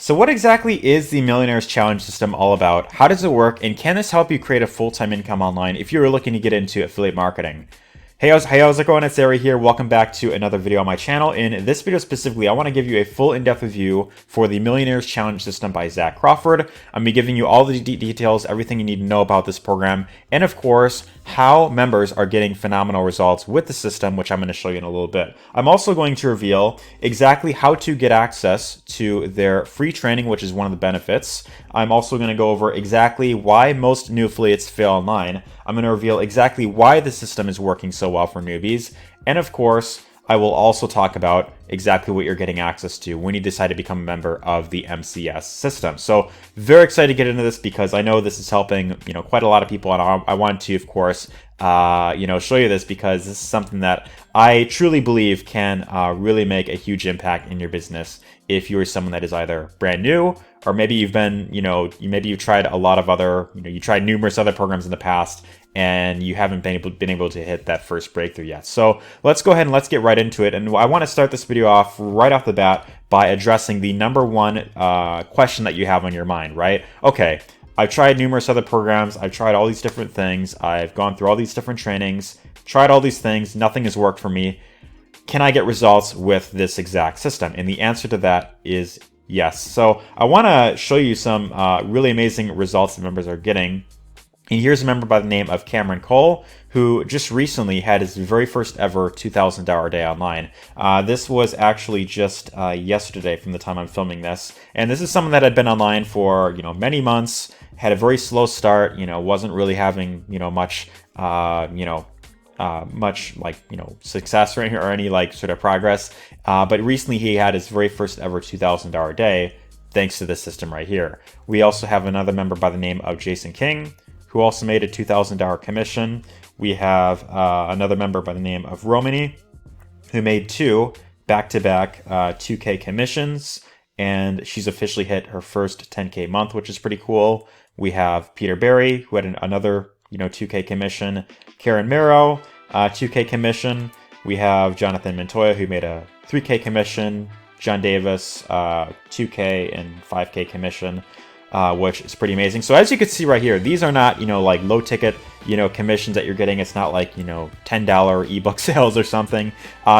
So what exactly is the Millionaires Challenge system all about? How does it work? And can this help you create a full-time income online if you're looking to get into affiliate marketing? Hey, how's it going? It's Ari here. Welcome back to another video on my channel. In this video specifically, I want to give you a full in-depth review for the Millionaires Challenge system by Zach Crawford. I'm going to be giving you all the details, everything you need to know about this program, and of course, how members are getting phenomenal results with the system, which I'm going to show you in a little bit. I'm also going to reveal exactly how to get access to their free training, which is one of the benefits. I'm also going to go over exactly why most new affiliates fail online. I'm going to reveal exactly why the system is working so well for newbies. And of course, I will also talk about exactly what you're getting access to when you decide to become a member of the MCS system. So very excited to get into this because I know this is helping, quite a lot of people. And I want to, of course, show you this because this is something that I truly believe can really make a huge impact in your business if you're someone that is either brand new or maybe you've been, maybe you've tried a lot of other, you tried numerous other programs in the past and you haven't been able to hit that first breakthrough yet. So let's go ahead and let's get right into it. And I want to start this video off right off the bat by addressing the number one question that you have on your mind, right? Okay, I've tried numerous other programs. I've tried all these different things. I've gone through all these different trainings, tried all these things. Nothing has worked for me. Can I get results with this exact system? And the answer to that is yes. So I want to show you some really amazing results that members are getting. And here's a member by the name of Cameron Cole, who just recently had his very first ever $2,000 day online. This was actually just yesterday from the time I'm filming this. And this is someone that had been online for, many months, had a very slow start, wasn't really having, much success or any sort of progress. But recently he had his very first ever $2,000 day thanks to this system right here. We also have another member by the name of Jason King, who also made a $2,000 commission. We have another member by the name of Romany, who made two back-to-back 2K commissions, and she's officially hit her first 10K month, which is pretty cool. We have Peter Berry, who had another 2K commission. Karen Marrow, 2K commission. We have Jonathan Montoya, who made a 3K commission. Jon Davis, 2K and 5K commission. Which is pretty amazing. So as you can see right here, these are not, low ticket, commissions that you're getting. It's not like, $10 ebook sales or something.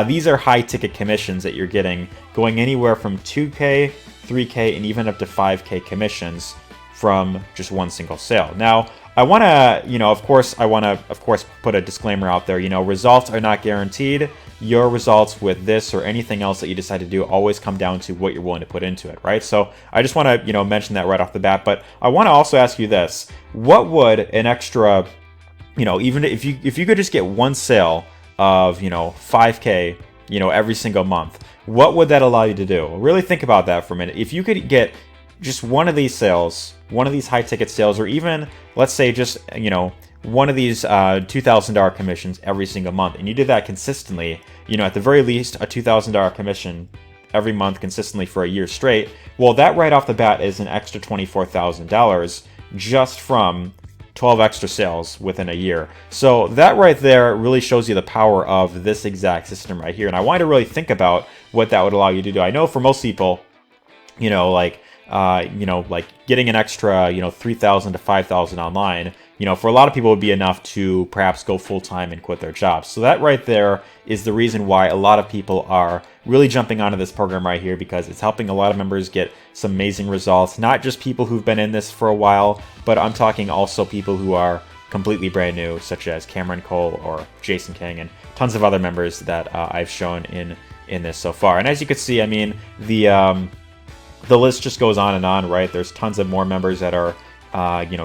These are high ticket commissions that you're getting, going anywhere from 2K, 3K, and even up to 5K commissions from just one single sale. Now, I want to, put a disclaimer out there. Results are not guaranteed. Your results with this or anything else that you decide to do always come down to what you're willing to put into it, right? So I just want to, mention that right off the bat. But I want to also ask you this: what would an extra, even if you could just get one sale of 5K, every single month, what would that allow you to do? Really think about that for a minute. If you could get just one of these sales, one of these high ticket sales, or even let's say just one of these $2,000 commissions every single month, and you did that consistently, at the very least a $2,000 commission every month consistently for a year straight, well, that right off the bat is an extra $24,000 just from 12 extra sales within a year. So that right there really shows you the power of this exact system right here. And I want you to really think about what that would allow you to do. I know for most people, getting an extra, 3,000 to 5,000 online, for a lot of people would be enough to perhaps go full time and quit their jobs. So that right there is the reason why a lot of people are really jumping onto this program right here, because it's helping a lot of members get some amazing results. Not just people who've been in this for a while, but I'm talking also people who are completely brand new, such as Cameron Cole or Jason King and tons of other members that I've shown in this so far. And as you can see, I mean, the list just goes on and on, right? There's tons of more members that are,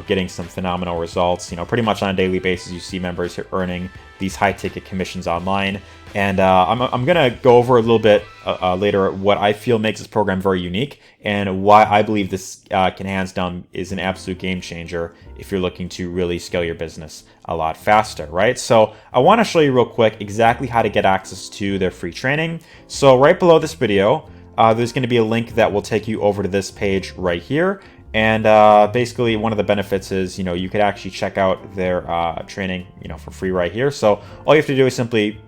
getting some phenomenal results. Pretty much on a daily basis, you see members who are earning these high-ticket commissions online. And I'm going to go over a little bit later what I feel makes this program very unique and why I believe this can hands down is an absolute game changer if you're looking to really scale your business a lot faster, right? So I want to show you real quick exactly how to get access to their free training. So right below this video, there's going to be a link that will take you over to this page right here. And basically one of the benefits is, you could actually check out their training, for free right here. So all you have to do is simply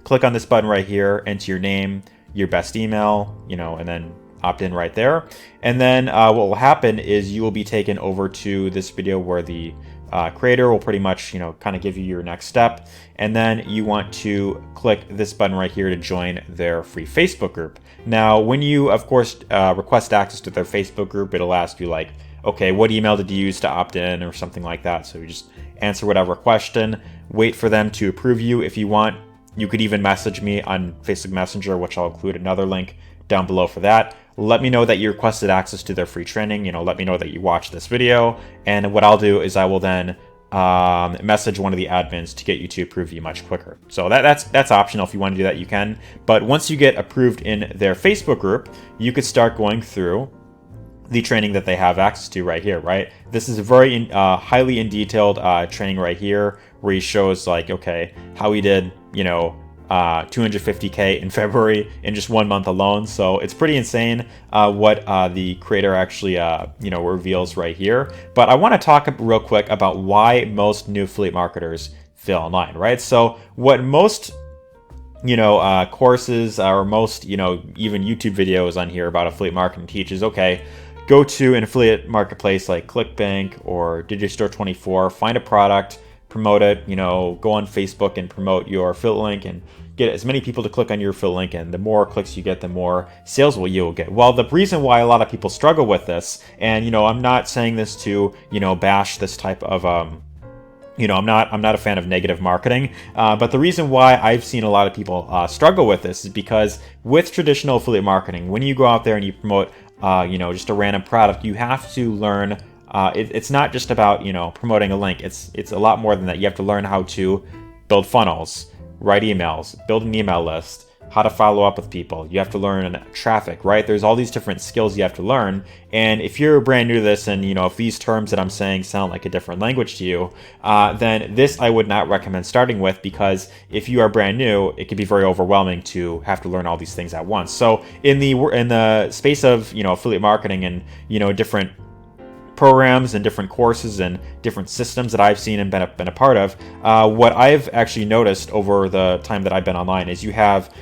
click on this button right here, enter your name, your best email, and then opt in right there. And then what will happen is you will be taken over to this video where the creator will pretty much, kind of give you your next step. And then you want to click this button right here to join their free Facebook group. Now, when you, of course, request access to their Facebook group, it'll ask you like, okay, what email did you use to opt in or something like that. So you just answer whatever question, wait for them to approve you. If you want, you could even message me on Facebook Messenger, which I'll include another link down below for that. Let me know that you requested access to their free training. Let me know that you watched this video. And what I'll do is I will then message one of the admins to get you to approve you much quicker. So that's optional. If you want to do that, you can. But once you get approved in their Facebook group, you could start going through the training that they have access to right here, right? This is a very highly in detailed training right here, where he shows like, okay, how he did, 250K in February in just 1 month alone. So it's pretty insane what the creator actually, reveals right here. But I want to talk real quick about why most new affiliate marketers fail online, right? So what most courses or most, even YouTube videos on here about affiliate marketing teaches, okay, go to an affiliate marketplace like ClickBank or Digistore24, find a product, promote it, go on Facebook and promote your affiliate link and get as many people to click on your affiliate link. And the more clicks you get, the more sales you'll get. Well, the reason why a lot of people struggle with this, and, I'm not saying this to, bash this type of, I'm not a fan of negative marketing, but the reason why I've seen a lot of people struggle with this is because with traditional affiliate marketing, when you go out there and you promote just a random product, you have to learn. It's not just about promoting a link. It's a lot more than that. You have to learn how to build funnels, write emails, build an email list, how to follow up with people. You have to learn traffic, right? There's all these different skills you have to learn. And if you're brand new to this, and if these terms that I'm saying sound like a different language to you, then this I would not recommend starting with, because if you are brand new, it can be very overwhelming to have to learn all these things at once. So in the space of affiliate marketing and different programs and different courses and different systems that I've seen and been a part of, what I've actually noticed over the time that I've been online is you have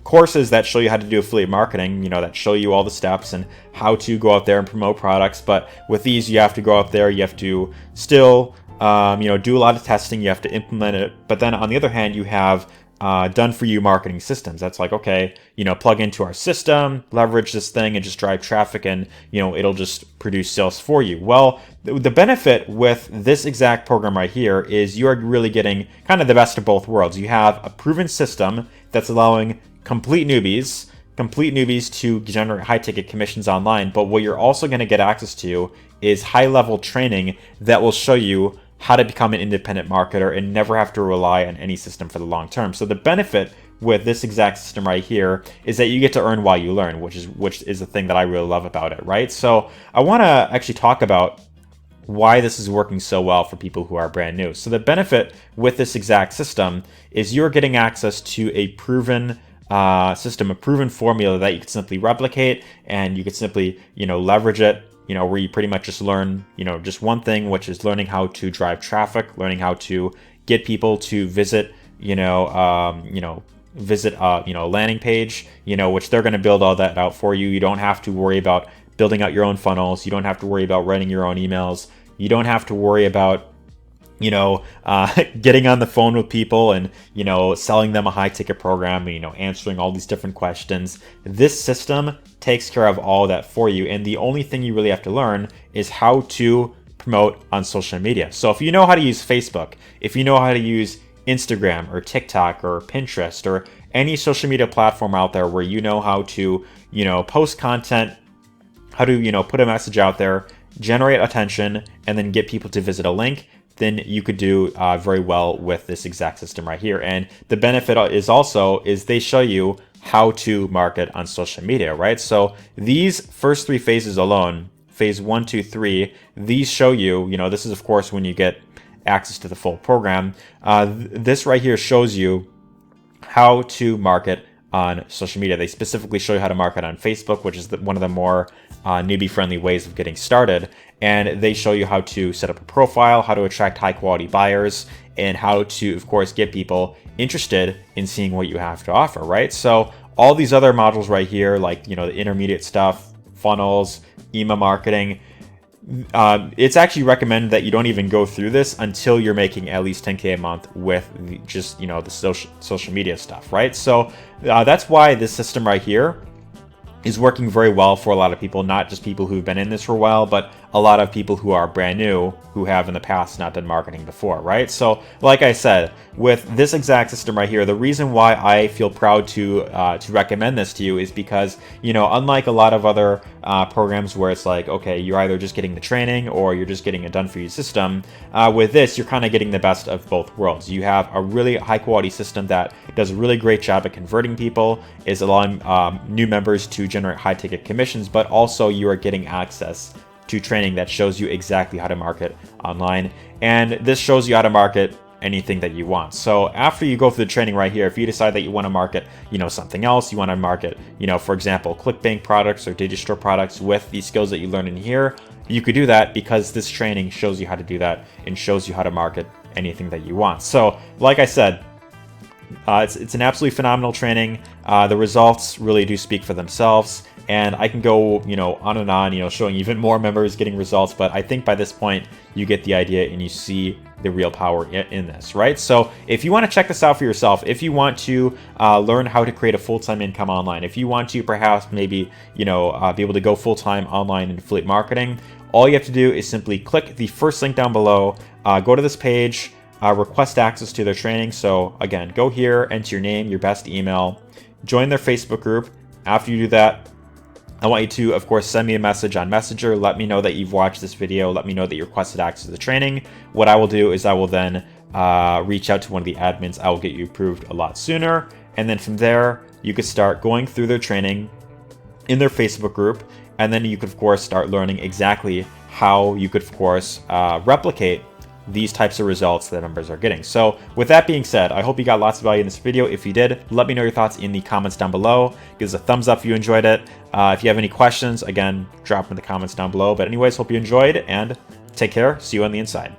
courses that show you how to do affiliate marketing, that show you all the steps and how to go out there and promote products. But with these, you have to go out there, you have to still do a lot of testing, you have to implement it. But then on the other hand, you have done for you marketing systems. That's like, okay, plug into our system, leverage this thing and just drive traffic, and it'll just produce sales for you. Well, the benefit with this exact program right here is you are really getting kind of the best of both worlds. You have a proven system that's allowing complete newbies to generate high ticket commissions online. But what you're also going to get access to is high level training that will show you how to become an independent marketer and never have to rely on any system for the long term. So the benefit with this exact system right here is that you get to earn while you learn, which is the thing that I really love about it, right? So I want to actually talk about why this is working so well for people who are brand new. So the benefit with this exact system is you're getting access to a proven system, a proven formula that you can simply replicate, and you can simply, leverage it, where you pretty much just learn, just one thing, which is learning how to drive traffic, learning how to get people to visit, a landing page, which they're going to build all that out for you. You don't have to worry about building out your own funnels. You don't have to worry about writing your own emails. You don't have to worry about getting on the phone with people and, selling them a high ticket program, answering all these different questions. This system takes care of all that for you. And the only thing you really have to learn is how to promote on social media. So if you know how to use Facebook, if you know how to use Instagram or TikTok or Pinterest or any social media platform out there where you know how to, post content, how to, put a message out there, generate attention, and then get people to visit a link, then you could do very well with this exact system right here. And the benefit is they show you how to market on social media, right? So these first three phases alone, phase 1, 2, 3, these show you, this is of course when you get access to the full program. This right here shows you how to market on social media. They specifically show you how to market on Facebook, which is one of the more newbie-friendly ways of getting started. And they show you how to set up a profile, how to attract high-quality buyers, and how to, of course, get people interested in seeing what you have to offer, right? So All these other modules right here, like, you know, the intermediate stuff, funnels, email marketing, it's actually recommended that you don't even go through this until you're making at least 10K a month with just, you know, the social media stuff, right? So that's why this system right here is working very well for a lot of people, not just people who've been in this for a while, but a lot of people who are brand new, who have in the past not done marketing before, right? So like I said, with this exact system right here, the reason why I feel proud to recommend this to you is because, you know, unlike a lot of other programs where it's like, okay, you're either just getting the training or you're just getting a done for you system, with this, you're kind of getting the best of both worlds. You have a really high quality system that does a really great job at converting people, is allowing new members to generate high ticket commissions, but also you are getting access to training that shows you exactly how to market online. And this shows you how to market anything that you want. So after you go through the training right here, if you decide that you want to market, you know, something else, you want to market, you know, for example, ClickBank products or Digistore products with the skills that you learn in here, you could do that because this training shows you how to do that and shows you how to market anything that you want. So like I said, it's an absolutely phenomenal training. The results really do speak for themselves, and I can go, you know, on and on, you know, showing even more members getting results, but I think by this point you get the idea and you see the real power in this, right? So if you want to check this out for yourself, if you want to learn how to create a full-time income online, if you want to perhaps maybe, you know, be able to go full-time online in affiliate marketing, all you have to do is simply click the first link down below, go to this page, request access to their training. So again, go here, enter your name, your best email, join their Facebook group. After you do that, I want you to, of course, send me a message on Messenger. Let me know that you've watched this video. Let me know that you requested access to the training. What I will do is I will then reach out to one of the admins. I will get you approved a lot sooner. And then from there, you could start going through their training in their Facebook group. And then you could, of course, start learning exactly how you could, of course, replicate these types of results that members are getting. So with that being said, I hope you got lots of value in this video. If you did, let me know your thoughts in the comments down below. Give us a thumbs up if you enjoyed it. If you have any questions, again, drop them in the comments down below. But anyways, hope you enjoyed and take care. See you on the inside.